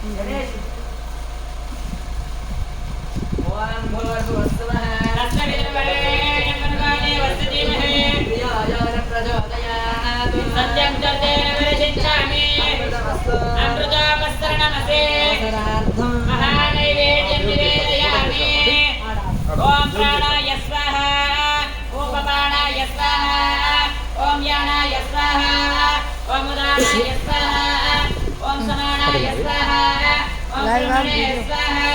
ओम प्राणाय स्वाहा ओम पाणाय स्वाहा ओम यानाय स्वाहा ओम उदानाय स्वाहा ओम समानाय स्वाहा ओम ब्रह्मणे स्वाहा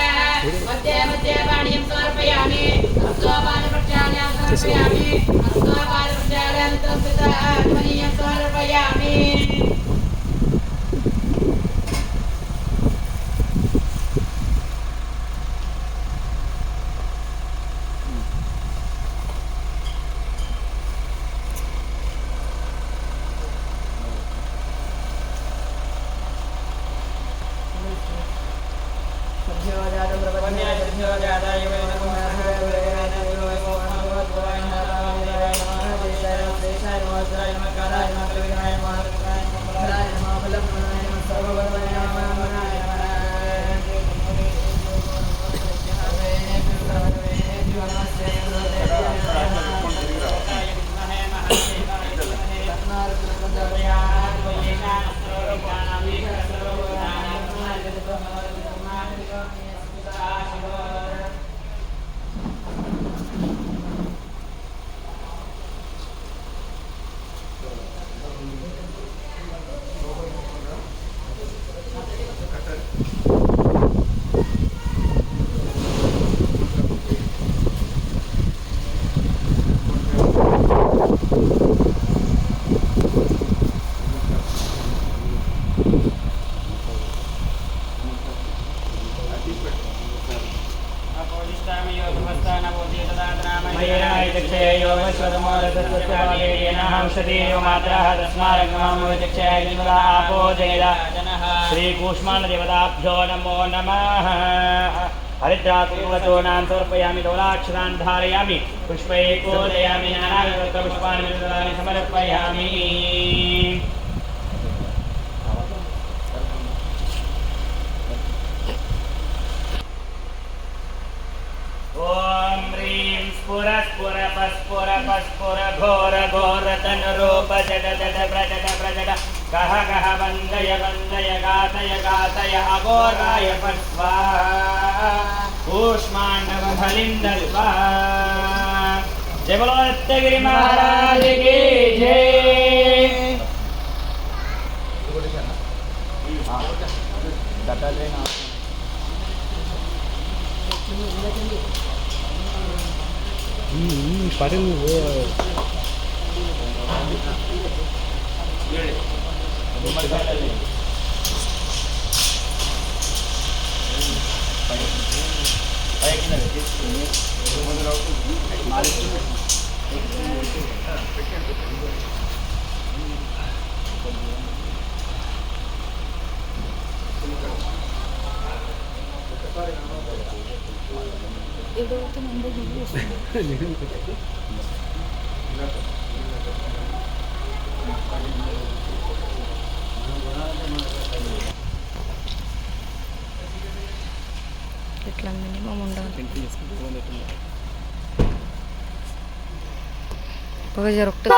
मध्ये मध्ये पाणिं समर्पयामि अस्तोपानप्रक्षालनं समर्पयामि अस्तोपानप्रक्षालनं समर्पयामि समर्पयामि श्रीकूष्माण्डदेवताभ्यो नमो नमः हरिद्राकुलचूर्णां समर्पयामि दोलाक्षरान् धारयामि पुष्पैकोदयामि नानाविधपुष्पाणि समर्पयामि ओम ह्रीं स्फुर स्फुर पस्फुर पस्फुर घोर घोर तनुरूप जड जड व्रजड व्रजड कह कह वन्दय वन्दय गातय गातय अघोराय स्वाहा कूष्माण्डव फलिन्दल् स्वाहा जय बोलो दत्तगिरि महाराज की जय। ఇట్లా మినిమం ఉండాలి ఒక 0 ఒకటి